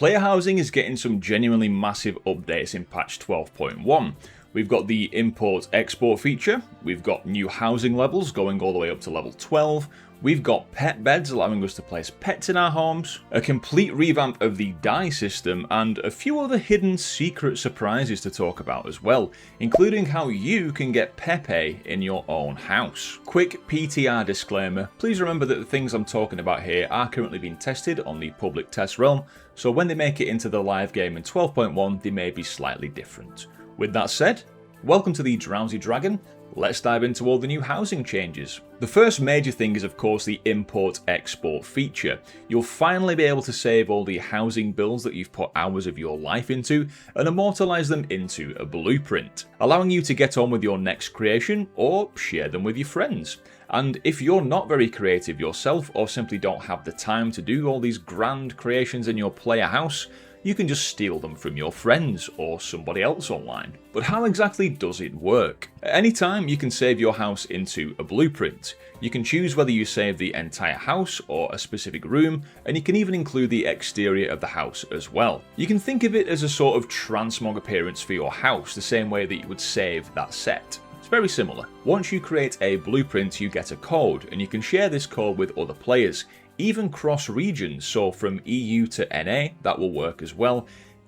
Player housing is getting some genuinely massive updates in patch 12.1. We've got the import-export feature, we've got new housing levels going all the way up to level 12, we've got pet beds allowing us to place pets in our homes, a complete revamp of the dye system, and a few other hidden secret surprises to talk about as well, including how you can get Pepe in your own house. Quick PTR disclaimer, please remember that the things I'm talking about here are currently being tested on the public test realm, so when they make it into the live game in 12.1 they may be slightly different. With that said, welcome to the Drowsy Dragon. Let's dive into all the new housing changes. The first major thing is of course the import-export feature. You'll finally be able to save all the housing builds that you've put hours of your life into and immortalize them into a blueprint, allowing you to get on with your next creation or share them with your friends. And if you're not very creative yourself or simply don't have the time to do all these grand creations in your player house, you can just steal them from your friends or somebody else online. But how exactly does it work? At any time you can save your house into a blueprint. You can choose whether you save the entire house or a specific room, and you can even include the exterior of the house as well. You can think of it as a sort of transmog appearance for your house, the same way that you would save that set. It's very similar. Once you create a blueprint you get a code, and you can share this code with other players, even cross regions, so from EU to NA, that will work as well,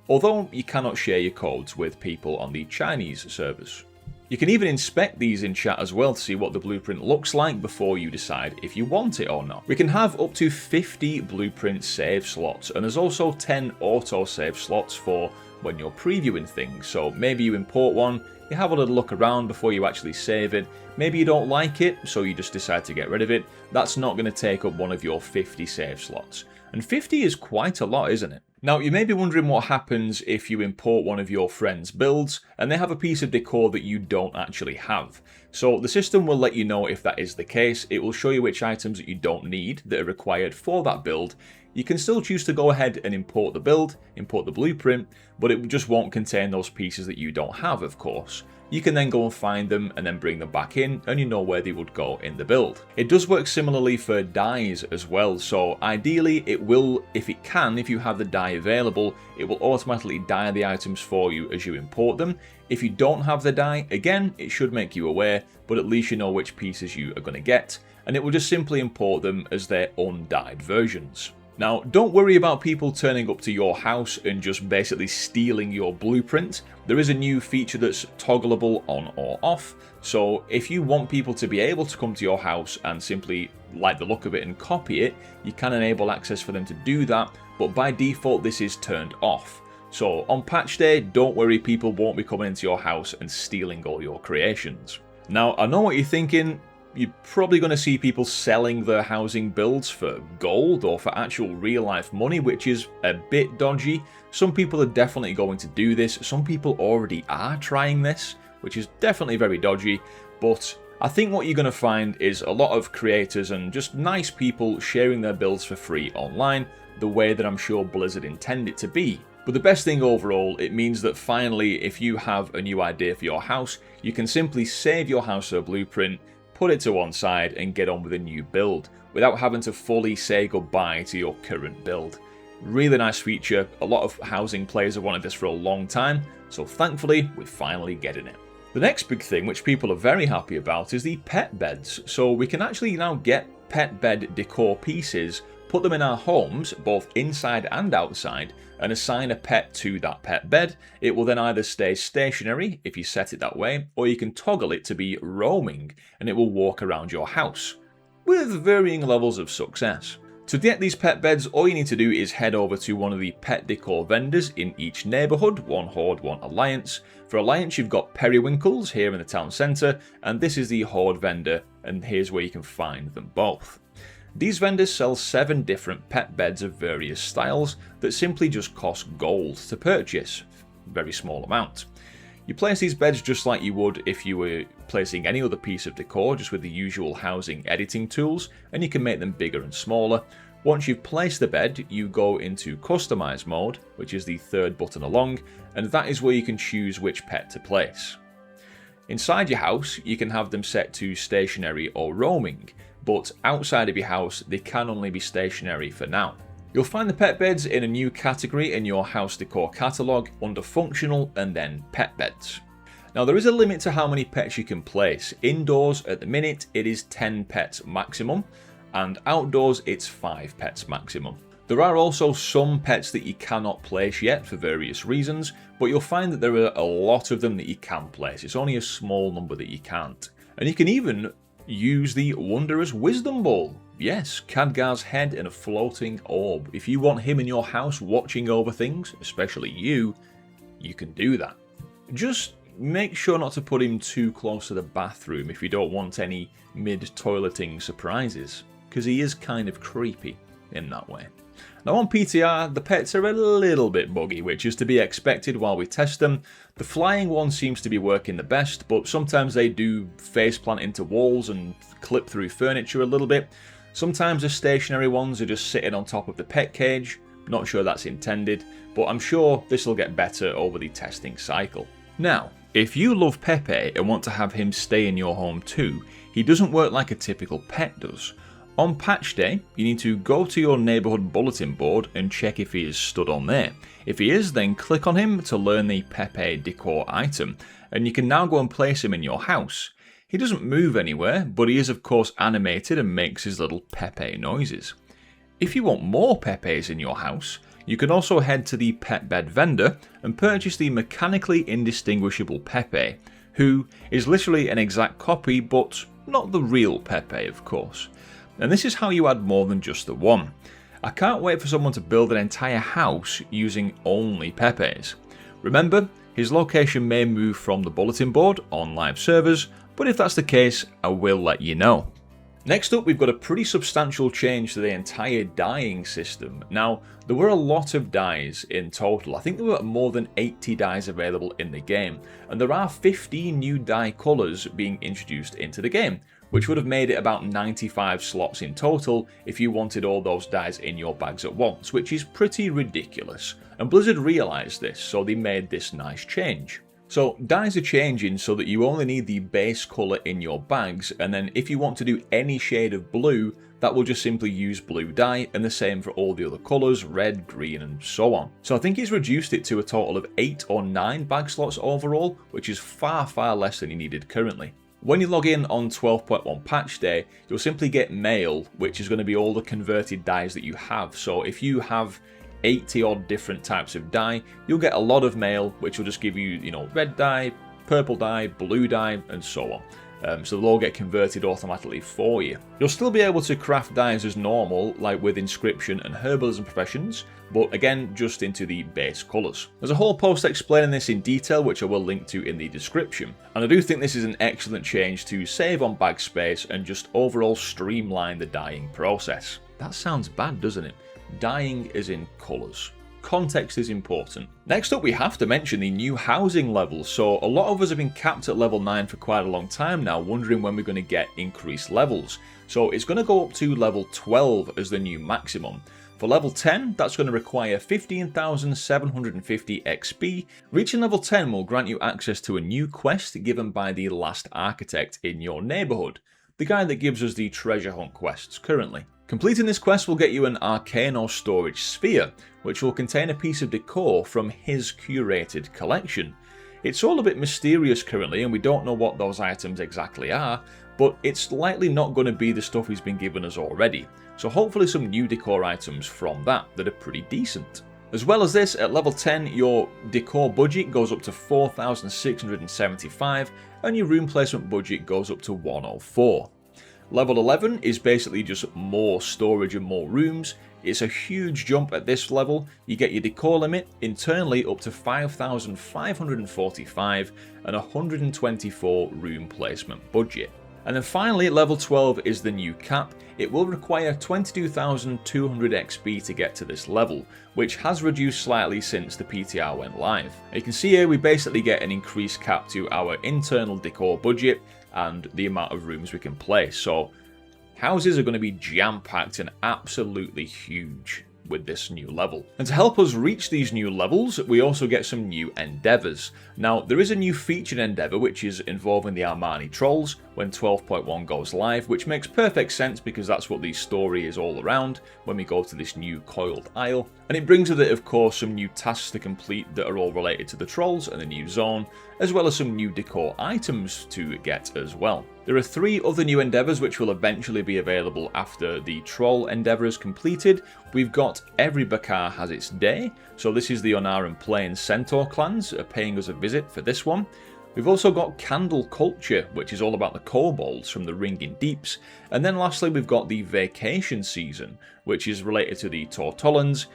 although you cannot share your codes with people on the Chinese servers. You can even inspect these in chat as well to see what the blueprint looks like before you decide if you want it or not. We can have up to 50 blueprint save slots, and there's also 10 auto save slots for when you're previewing things, so maybe you import one, you have a little look around before you actually save it, maybe you don't like it so you just decide to get rid of it. That's not going to take up one of your 50 save slots, and 50 is quite a lot, isn't it? Now you may be wondering what happens if you import one of your friends' builds and they have a piece of decor that you don't actually have. So the system will let you know if that is the case. It will show you which items that you don't need that are required for that build. You can still choose to go ahead and import the build, import the blueprint, but it just won't contain those pieces that you don't have, of course. You can then go and find them and then bring them back in, and you know where they would go in the build. It does work similarly for dyes as well, so ideally it will, if it can, if you have the dye available, it will automatically dye the items for you as you import them. If you don't have the dye, again, it should make you aware, but at least you know which pieces you are going to get, and it will just simply import them as their undyed versions. Now, don't worry about people turning up to your house and just basically stealing your blueprint. There is a new feature that's toggleable on or off, so if you want people to be able to come to your house and simply like the look of it and copy it, you can enable access for them to do that, but by default this is turned off. So on patch day, don't worry, people won't be coming into your house and stealing all your creations. Now, I know what you're thinking. You're probably going to see people selling their housing builds for gold or for actual real life money, which is a bit dodgy. Some people are definitely going to do this. Some people already are trying this, which is definitely very dodgy. But I think what you're going to find is a lot of creators and just nice people sharing their builds for free online, the way that I'm sure Blizzard intended it to be. But the best thing overall, it means that finally, if you have a new idea for your house, you can simply save your house to a blueprint, put it to one side and get on with a new build without having to fully say goodbye to your current build. Really nice feature. A lot of housing players have wanted this for a long time, so thankfully we're finally getting it. The next big thing which people are very happy about is the pet beds. So we can actually now get pet bed decor pieces, put them in our homes both inside and outside, and assign a pet to that pet bed. It will then either stay stationary if you set it that way, or you can toggle it to be roaming and it will walk around your house with varying levels of success. To get these pet beds, all you need to do is head over to one of the pet decor vendors in each neighbourhood, one Horde, one Alliance. For Alliance you've got Periwinkles here in the town centre, and this is the Horde vendor, and here's where you can find them both. These vendors sell 7 different pet beds of various styles that simply just cost gold to purchase, very small amount. You place these beds just like you would if you were placing any other piece of decor, just with the usual housing editing tools, and you can make them bigger and smaller. Once you've placed the bed, you go into customize mode, which is the 3rd button along, and that is where you can choose which pet to place. Inside your house, you can have them set to stationary or roaming, but outside of your house, they can only be stationary for now. You'll find the pet beds in a new category in your house decor catalogue under functional and then pet beds. Now there is a limit to how many pets you can place. Indoors at the minute it is 10 pets maximum, and outdoors it's 5 pets maximum. There are also some pets that you cannot place yet for various reasons, but you'll find that there are a lot of them that you can place. It's only a small number that you can't. And you can even use the wondrous wisdom ball. Yes, Khadgar's head in a floating orb. If you want him in your house watching over things, especially you can do that. Just make sure not to put him too close to the bathroom if you don't want any mid-toileting surprises, because he is kind of creepy in that way. Now on PTR, the pets are a little bit buggy, which is to be expected while we test them. The flying one seems to be working the best, but sometimes they do faceplant into walls and clip through furniture a little bit. Sometimes the stationary ones are just sitting on top of the pet cage. Not sure that's intended, but I'm sure this will get better over the testing cycle. Now, if you love Pepe and want to have him stay in your home too, he doesn't work like a typical pet does. On patch day, you need to go to your neighbourhood bulletin board and check if he is stood on there. If he is, then click on him to learn the Pepe Decor item, and you can now go and place him in your house. He doesn't move anywhere, but he is of course animated and makes his little Pepe noises. If you want more Pepes in your house, you can also head to the pet bed vendor and purchase the mechanically indistinguishable Pepe, who is literally an exact copy, but not the real Pepe of course. And this is how you add more than just the one. I can't wait for someone to build an entire house using only Pepes. Remember, his location may move from the bulletin board on live servers, but if that's the case, I will let you know. Next up, we've got a pretty substantial change to the entire dyeing system. Now, there were a lot of dyes in total. I think there were more than 80 dyes available in the game, and there are 15 new dye colours being introduced into the game, which would have made it about 95 slots in total if you wanted all those dyes in your bags at once, which is pretty ridiculous. And Blizzard realised this, so they made this nice change. So dyes are changing so that you only need the base colour in your bags, and then if you want to do any shade of blue, that will just simply use blue dye, and the same for all the other colours, red, green and so on. So I think he's reduced it to a total of 8 or 9 bag slots overall, which is far less than you needed currently. When you log in on 12.1 patch day, you'll simply get mail, which is going to be all the converted dyes that you have. So if you have 80 odd different types of dye, you'll get a lot of mail, which will just give you, red dye, purple dye, blue dye, and so on. So they'll all get converted automatically for you. You'll still be able to craft dyes as normal, like with inscription and herbalism professions, but again, just into the base colours. There's a whole post explaining this in detail, which I will link to in the description. And I do think this is an excellent change to save on bag space and just overall streamline the dyeing process. That sounds bad, doesn't it? Dyeing is in colours. Context is important. Next up, we have to mention the new housing levels. So a lot of us have been capped at level 9 for quite a long time now, wondering when we're going to get increased levels. So it's going to go up to level 12 as the new maximum. For level 10, that's going to require 15,750 XP. Reaching level 10 will grant you access to a new quest given by the last architect in your neighbourhood, the guy that gives us the treasure hunt quests currently. Completing this quest will get you an arcane or storage sphere, which will contain a piece of decor from his curated collection. It's all a bit mysterious currently, and we don't know what those items exactly are, but it's likely not going to be the stuff he's been given us already, so hopefully some new decor items from that are pretty decent. As well as this, at level 10 your decor budget goes up to 4,675 and your room placement budget goes up to 104. Level 11 is basically just more storage and more rooms. It's a huge jump at this level. You get your decor limit internally up to 5,545 and 124 room placement budget. And then finally, level 12 is the new cap. It will require 22,200 XP to get to this level, which has reduced slightly since the PTR went live. And you can see here we basically get an increased cap to our internal decor budget and the amount of rooms we can place. So houses are going to be jam-packed and absolutely huge, with this new level. And to help us reach these new levels, we also get some new endeavours. Now, there is a new featured endeavour which is involving the Armani Trolls when 12.1 goes live, which makes perfect sense because that's what the story is all around when we go to this new Coiled Isle. And it brings with it, of course, some new tasks to complete that are all related to the Trolls and the new zone, as well as some new Decor items to get as well. There are 3 other new endeavours which will eventually be available after the Troll endeavour is completed. We've got Every Bakar Has Its Day, so this is the Onaran Plains Centaur clans are paying us a visit for this one. We've also got Candle Culture, which is all about the kobolds from the Ringing Deeps. And then lastly we've got the Vacation Season, which is related to the Tortollans,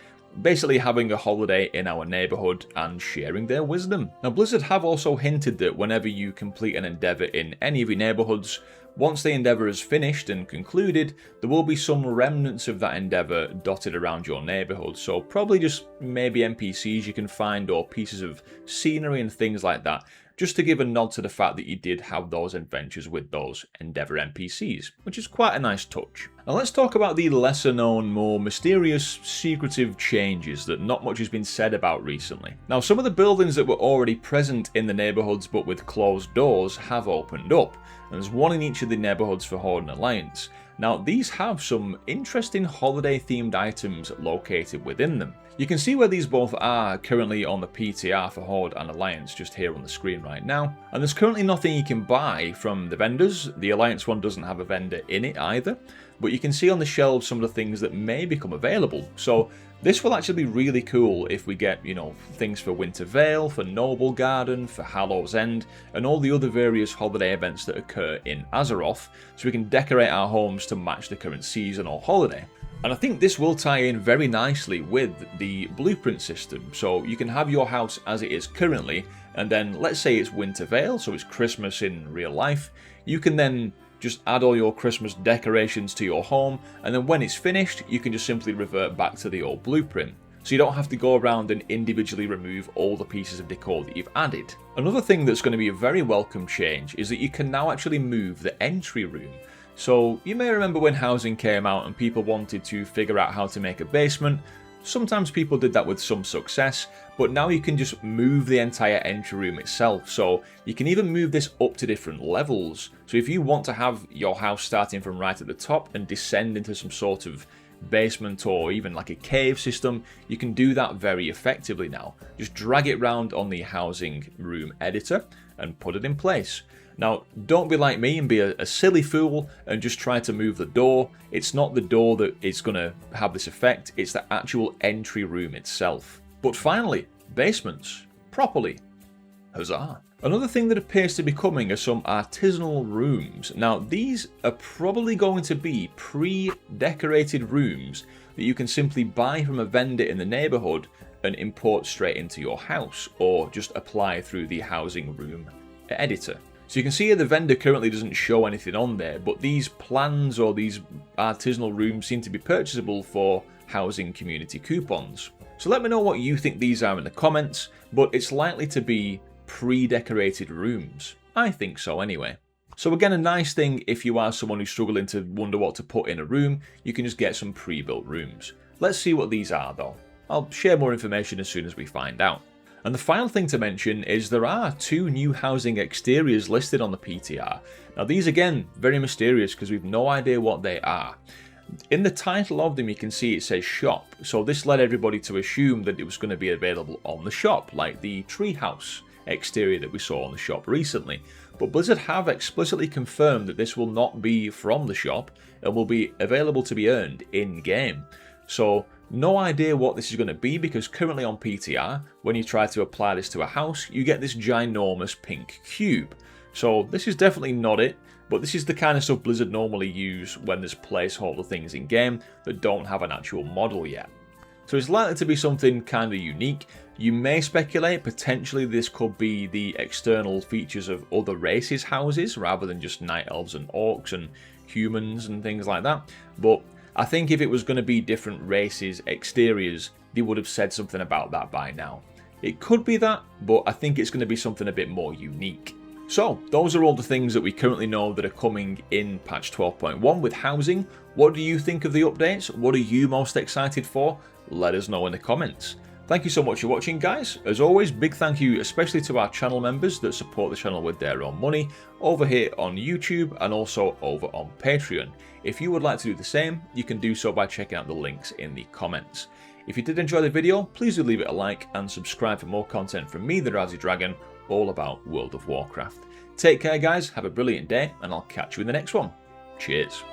basically having a holiday in our neighbourhood and sharing their wisdom. Now, Blizzard have also hinted that whenever you complete an endeavour in any of your neighbourhoods, once the endeavour is finished and concluded, there will be some remnants of that endeavour dotted around your neighbourhood, so probably just maybe NPCs you can find or pieces of scenery and things like that, just to give a nod to the fact that you did have those adventures with those Endeavour NPCs, which is quite a nice touch. Now let's talk about the lesser known, more mysterious, secretive changes that not much has been said about recently. Now, some of the buildings that were already present in the neighbourhoods but with closed doors have opened up, and there's one in each of the neighbourhoods for Horde and Alliance. Now, these have some interesting holiday themed items located within them. You can see where these both are currently on the PTR for Horde and Alliance just here on the screen right now. And there's currently nothing you can buy from the vendors. The Alliance one doesn't have a vendor in it either. But you can see on the shelves some of the things that may become available. So this will actually be really cool if we get, things for Winter Vale, for Noble Garden, for Hallow's End, and all the other various holiday events that occur in Azeroth, so we can decorate our homes to match the current season or holiday. And I think this will tie in very nicely with the blueprint system, so you can have your house as it is currently, and then let's say it's Winter Vale, so it's Christmas in real life, you can then just add all your Christmas decorations to your home, and then when it's finished, you can just simply revert back to the old blueprint. So you don't have to go around and individually remove all the pieces of decor that you've added. Another thing that's going to be a very welcome change is that you can now actually move the entry room. So you may remember when housing came out and people wanted to figure out how to make a basement. Sometimes people did that with some success, but now you can just move the entire entry room itself. So you can even move this up to different levels. So if you want to have your house starting from right at the top and descend into some sort of basement or even like a cave system, you can do that very effectively now. Just drag it around on the housing room editor and put it in place. Now, don't be like me and be a silly fool and just try to move the door. It's not the door that is going to have this effect, it's the actual entry room itself. But finally, basements. Properly. Huzzah. Another thing that appears to be coming are some artisanal rooms. Now, these are probably going to be pre-decorated rooms that you can simply buy from a vendor in the neighbourhood and import straight into your house, or just apply through the housing room editor. So you can see here the vendor currently doesn't show anything on there, but these plans or these artisanal rooms seem to be purchasable for housing community coupons. So let me know what you think these are in the comments, but it's likely to be pre-decorated rooms. I think so anyway. So again, a nice thing if you are someone who's struggling to wonder what to put in a room, you can just get some pre-built rooms. Let's see what these are though. I'll share more information as soon as we find out. And the final thing to mention is there are 2 new housing exteriors listed on the PTR. Now these again, very mysterious because we've no idea what they are. In the title of them you can see it says shop, so this led everybody to assume that it was going to be available on the shop, like the treehouse exterior that we saw on the shop recently. But Blizzard have explicitly confirmed that this will not be from the shop and will be available to be earned in-game. So no idea what this is going to be, because currently on PTR, when you try to apply this to a house, you get this ginormous pink cube. So this is definitely not it, but this is the kind of stuff Blizzard normally use when there's placeholder things in game that don't have an actual model yet. So it's likely to be something kind of unique. You may speculate potentially this could be the external features of other races' houses rather than just night elves and orcs and humans and things like that, but I think if it was going to be different races' exteriors, they would have said something about that by now. It could be that, but I think it's going to be something a bit more unique. So, those are all the things that we currently know that are coming in patch 12.1 with housing. What do you think of the updates? What are you most excited for? Let us know in the comments. Thank you so much for watching, guys. As always, big thank you especially to our channel members that support the channel with their own money over here on YouTube and also over on Patreon. If you would like to do the same, you can do so by checking out the links in the comments. If you did enjoy the video, please do leave it a like and subscribe for more content from me, the Drowsy Dragon, all about World of Warcraft. Take care, guys, have a brilliant day, and I'll catch you in the next one. Cheers.